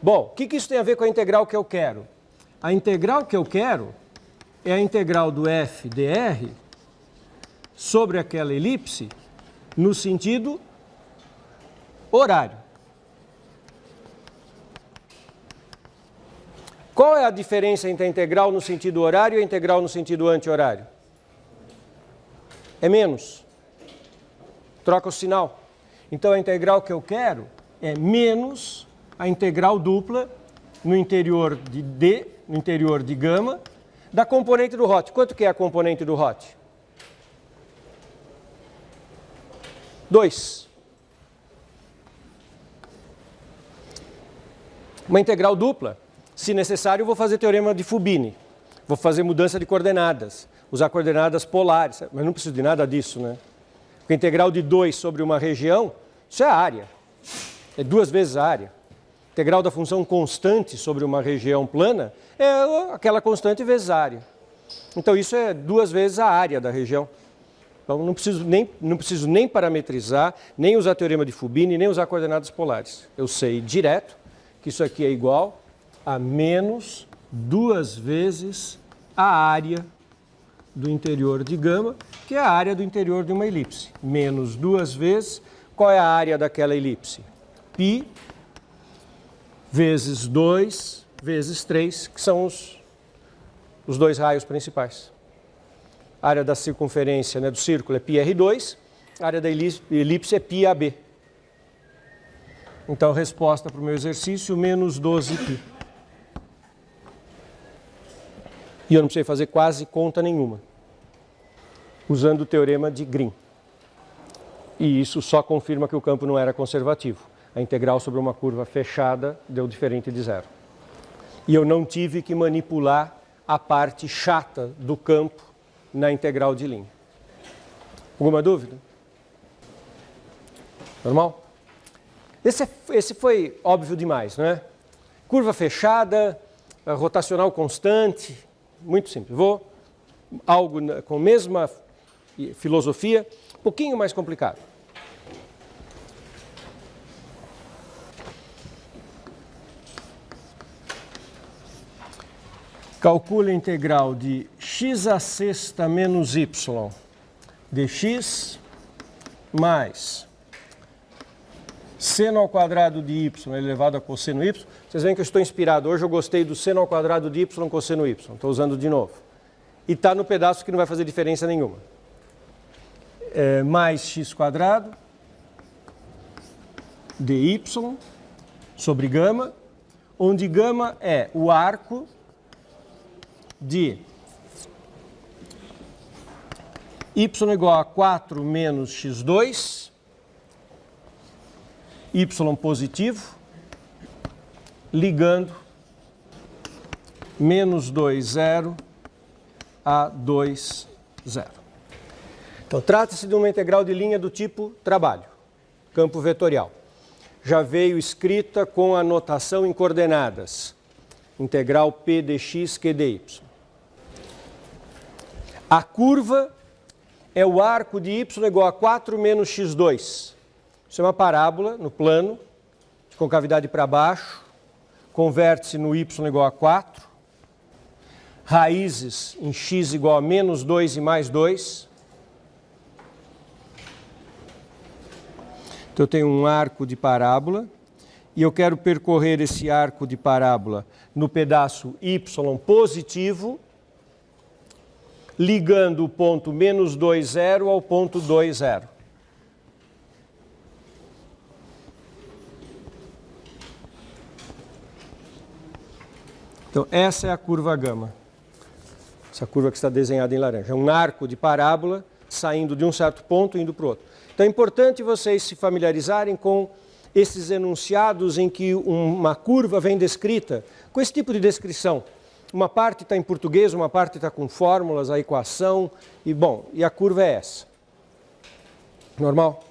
Bom, o que isso tem a ver com a integral que eu quero? A integral que eu quero é a integral do f dr sobre aquela elipse no sentido horário. Qual é a diferença entre a integral no sentido horário e a integral no sentido anti-horário? É menos. Troca o sinal. Então a integral que eu quero é menos a integral dupla no interior de D, no interior de gama, da componente do hot. Quanto que é a componente do hot? 2. Uma integral dupla, se necessário, eu vou fazer teorema de Fubini. Vou fazer mudança de coordenadas, usar coordenadas polares, mas não preciso de nada disso, né? Porque a integral de 2 sobre uma região, isso é a área. É 2 vezes a área. A integral da função constante sobre uma região plana é aquela constante vezes a área. Então isso é 2 vezes a área da região. Então não preciso nem parametrizar, nem usar teorema de Fubini, nem usar coordenadas polares. Eu sei direto que isso aqui é igual a menos 2 vezes a área do interior de gama, que é a área do interior de uma elipse. Menos 2 vezes, qual é a área daquela elipse? Π vezes 2 vezes 3, que são os 2 raios principais. A área da circunferência, né, do círculo é πr2, a área da elipse é πab. Então, resposta para o meu exercício, menos 12π. E eu não precisei fazer quase conta nenhuma, usando o teorema de Green. E isso só confirma que o campo não era conservativo. A integral sobre uma curva fechada deu diferente de zero. E eu não tive que manipular a parte chata do campo na integral de linha. Alguma dúvida? Normal? Esse foi óbvio demais, não é? Curva fechada, rotacional constante, muito simples. Vou algo com a mesma filosofia, um pouquinho mais complicado. Calcule a integral de x à sexta menos y dx mais seno ao quadrado de y elevado a cosseno y. Vocês veem que eu estou inspirado. Hoje eu gostei do seno ao quadrado de y cosseno y. Estou usando de novo. E está no pedaço que não vai fazer diferença nenhuma. Mais x quadrado dy sobre gama, onde gama é o arco de y igual a 4 menos x2, y positivo, ligando menos 2, 0 a 2, 0. Então, trata-se de uma integral de linha do tipo trabalho, campo vetorial. Já veio escrita com a notação em coordenadas, integral p dx q dy. A curva é o arco de y igual a 4 menos x2. Isso é uma parábola no plano, de concavidade para baixo, converte-se no y igual a 4, raízes em x igual a menos 2 e mais 2. Então eu tenho um arco de parábola e eu quero percorrer esse arco de parábola no pedaço y positivo, ligando o ponto menos 2, 0 ao ponto 2, 0. Então, essa é a curva gama. Essa curva que está desenhada em laranja. É um arco de parábola saindo de um certo ponto e indo para o outro. Então, é importante vocês se familiarizarem com esses enunciados em que uma curva vem descrita com esse tipo de descrição. Uma parte está em português, uma parte está com fórmulas, a equação, e a curva é essa. Normal?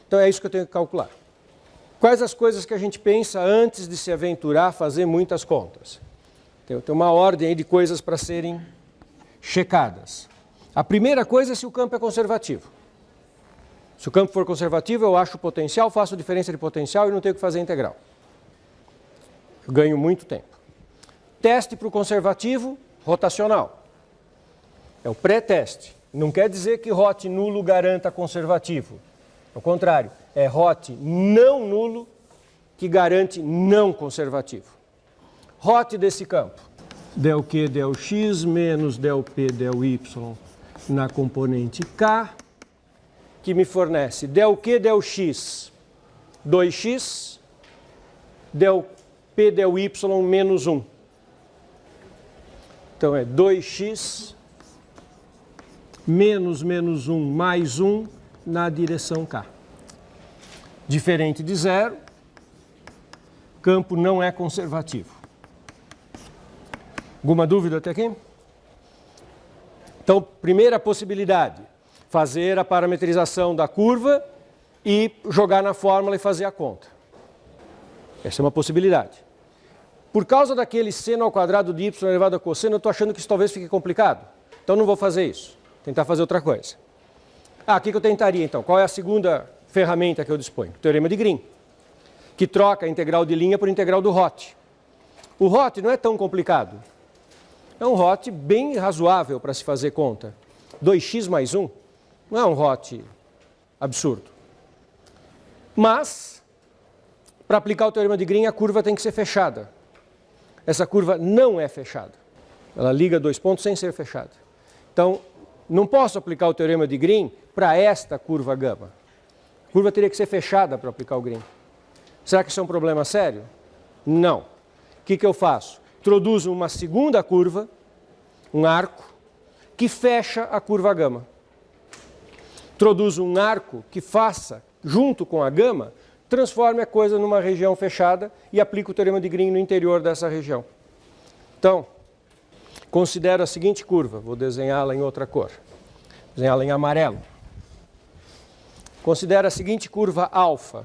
Então é isso que eu tenho que calcular. Quais as coisas que a gente pensa antes de se aventurar a fazer muitas contas? Tem uma ordem aí de coisas para serem checadas. A primeira coisa é se o campo é conservativo. Se o campo for conservativo, eu acho o potencial, faço diferença de potencial e não tenho que fazer integral. Eu ganho muito tempo. Teste para o conservativo, rotacional. É o pré-teste. Não quer dizer que hot nulo garanta conservativo. Ao contrário, é hot não nulo que garante não conservativo. Hot desse campo. Del Q, del X, menos del P, del Y na componente K, que me fornece del Q, del X, 2x, del P, del Y, menos 1. Então, é 2x menos 1 mais 1 na direção K. Diferente de zero, campo não é conservativo. Alguma dúvida até aqui? Então, primeira possibilidade, fazer a parametrização da curva e jogar na fórmula e fazer a conta. Essa é uma possibilidade. Por causa daquele seno ao quadrado de y elevado a cosseno, eu estou achando que isso talvez fique complicado. Então, não vou fazer isso. Tentar fazer outra coisa. O que eu tentaria, então? Qual é a segunda ferramenta que eu disponho? O teorema de Green, que troca a integral de linha por integral do hot. O hot não é tão complicado. É um hot bem razoável para se fazer conta. 2x mais 1 não é um hot absurdo. Mas, para aplicar o teorema de Green, a curva tem que ser fechada. Essa curva não é fechada. Ela liga dois pontos sem ser fechada. Então, não posso aplicar o teorema de Green para esta curva gama. A curva teria que ser fechada para aplicar o Green. Será que isso é um problema sério? Não. O que eu faço? Introduzo uma segunda curva, um arco, que fecha a curva gama. Introduzo um arco que faça, junto com a gama, transforme a coisa numa região fechada e aplico o teorema de Green no interior dessa região. Então, considero a seguinte curva, vou desenhá-la em outra cor, desenhá-la em amarelo. Considero a seguinte curva alfa.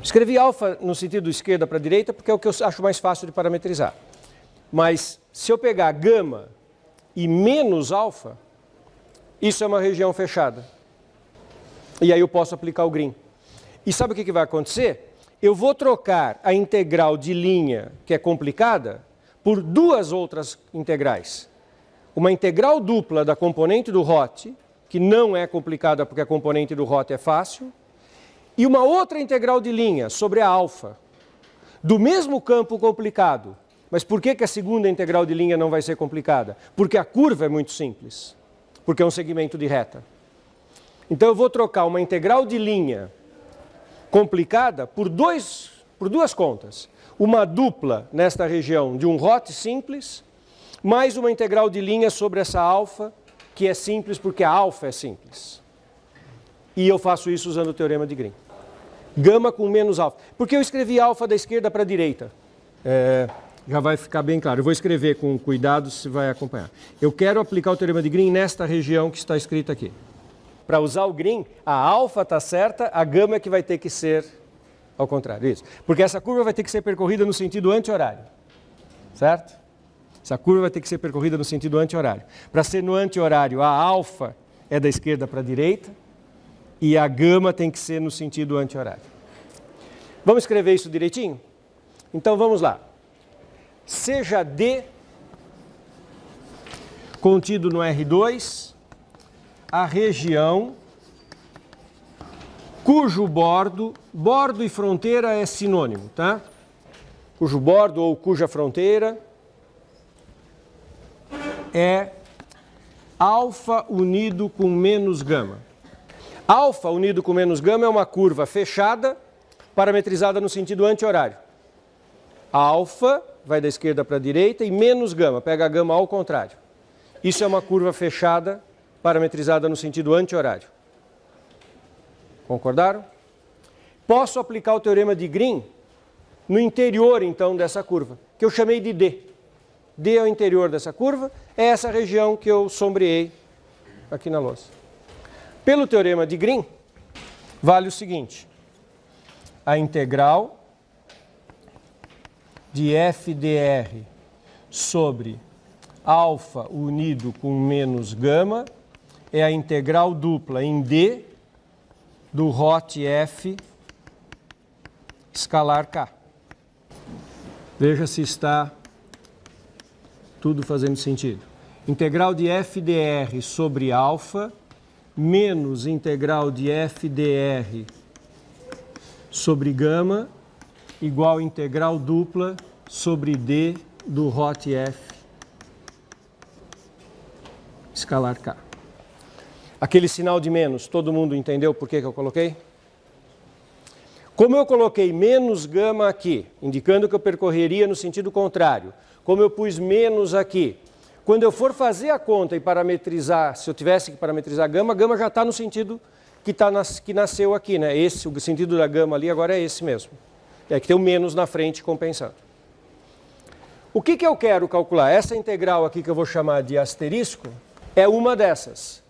Escrevi alfa no sentido esquerda para a direita porque é o que eu acho mais fácil de parametrizar. Mas se eu pegar gama e menos alfa, isso é uma região fechada. E aí eu posso aplicar o Green. E sabe o que vai acontecer? Eu vou trocar a integral de linha, que é complicada, por duas outras integrais. Uma integral dupla da componente do hot, que não é complicada porque a componente do hot é fácil, e uma outra integral de linha sobre a alfa, do mesmo campo complicado. Mas por que a segunda integral de linha não vai ser complicada? Porque a curva é muito simples, porque é um segmento de reta. Então eu vou trocar uma integral de linha complicada por duas contas. Uma dupla nesta região de um hot simples, mais uma integral de linha sobre essa alfa, que é simples porque a alfa é simples. E eu faço isso usando o teorema de Green. Gama com menos alfa. Porque eu escrevi alfa da esquerda para a direita. Já vai ficar bem claro. Eu vou escrever com cuidado, se vai acompanhar. Eu quero aplicar o teorema de Green nesta região que está escrita aqui. Para usar o Green, a alfa está certa, a gama é que vai ter que ser ao contrário. Isso. Porque essa curva vai ter que ser percorrida no sentido anti-horário. Certo? Essa curva vai ter que ser percorrida no sentido anti-horário. Para ser no anti-horário, a alfa é da esquerda para a direita e a gama tem que ser no sentido anti-horário. Vamos escrever isso direitinho? Então vamos lá. Seja D contido no R2 a região cujo bordo e fronteira é sinônimo, tá? Cujo bordo ou cuja fronteira é alfa unido com menos gama. Alfa unido com menos gama é uma curva fechada, parametrizada no sentido anti-horário. Alfa vai da esquerda para a direita e menos gama, pega a gama ao contrário. Isso é uma curva fechada, parametrizada no sentido anti-horário. Concordaram? Posso aplicar o teorema de Green no interior, então, dessa curva, que eu chamei de D. D é o interior dessa curva, é essa região que eu sombreei aqui na lousa. Pelo teorema de Green, vale o seguinte: a integral de f dr sobre alfa unido com menos gama é a integral dupla em D do hot f escalar K. Veja se está tudo fazendo sentido. Integral de f dr sobre alfa menos integral de f dr sobre gama igual a integral dupla sobre d do hot f escalar k. Aquele sinal de menos, todo mundo entendeu por que eu coloquei? Como eu coloquei menos gama aqui, indicando que eu percorreria no sentido contrário, como eu pus menos aqui, quando eu for fazer a conta e parametrizar, se eu tivesse que parametrizar gama, a gama já está no sentido que nasceu aqui, né? Esse, o sentido da gama ali agora é esse mesmo. É que tem o menos na frente compensando. O que eu quero calcular? Essa integral aqui que eu vou chamar de asterisco é uma dessas.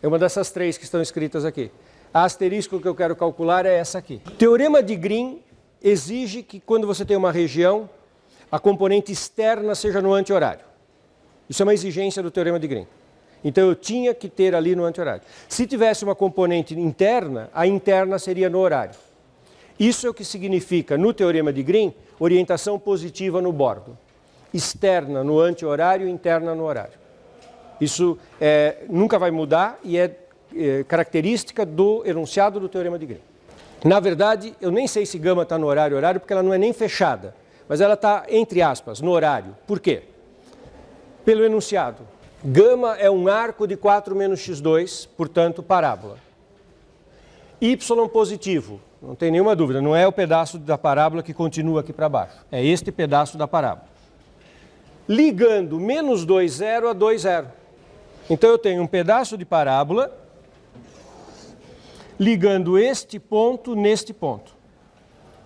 É uma dessas três que estão escritas aqui. A asterisco que eu quero calcular é essa aqui. O teorema de Green exige que quando você tem uma região, a componente externa seja no anti-horário. Isso é uma exigência do teorema de Green. Então eu tinha que ter ali no anti-horário. Se tivesse uma componente interna, a interna seria no horário. Isso é o que significa, no teorema de Green, orientação positiva no bordo. Externa no anti-horário, interna no horário. Isso nunca vai mudar e é característica do enunciado do teorema de Green. Na verdade, eu nem sei se gama está no horário, porque ela não é nem fechada, mas ela está, entre aspas, no horário. Por quê? Pelo enunciado. Gama é um arco de 4 menos x2, portanto, parábola. Y positivo, não tem nenhuma dúvida, não é o pedaço da parábola que continua aqui para baixo. É este pedaço da parábola. Ligando menos 2, 0 a 2, 0. Então eu tenho um pedaço de parábola ligando este ponto neste ponto.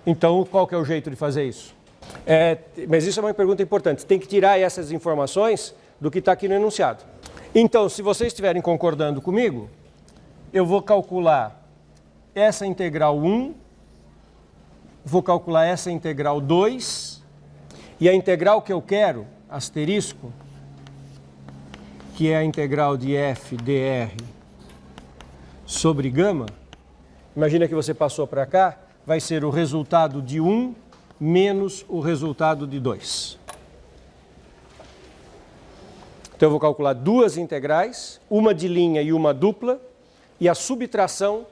Então, qual que é o jeito de fazer isso? Mas isso é uma pergunta importante. Tem que tirar essas informações do que está aqui no enunciado. Então, se vocês estiverem concordando comigo, eu vou calcular essa integral 1, vou calcular essa integral 2, e a integral que eu quero, asterisco, que é a integral de f dr sobre gama, imagina que você passou para cá, vai ser o resultado de 1 menos o resultado de 2. Então eu vou calcular duas integrais, uma de linha e uma dupla, e a subtração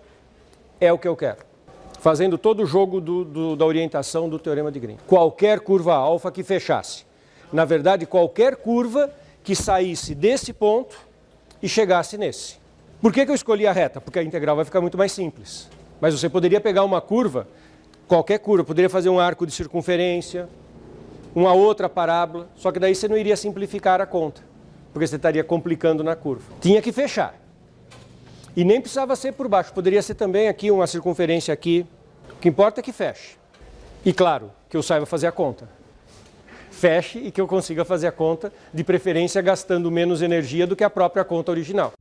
é o que eu quero. Fazendo todo o jogo da orientação do teorema de Green. Qualquer curva alfa que fechasse. Na verdade, qualquer curva que saísse desse ponto e chegasse nesse. Por que eu escolhi a reta? Porque a integral vai ficar muito mais simples. Mas você poderia pegar uma curva, qualquer curva, poderia fazer um arco de circunferência, uma outra parábola, só que daí você não iria simplificar a conta, porque você estaria complicando na curva. Tinha que fechar. E nem precisava ser por baixo, poderia ser também aqui uma circunferência aqui. O que importa é que feche. E claro, que eu saiba fazer a conta. Feche e que eu consiga fazer a conta, de preferência gastando menos energia do que a própria conta original.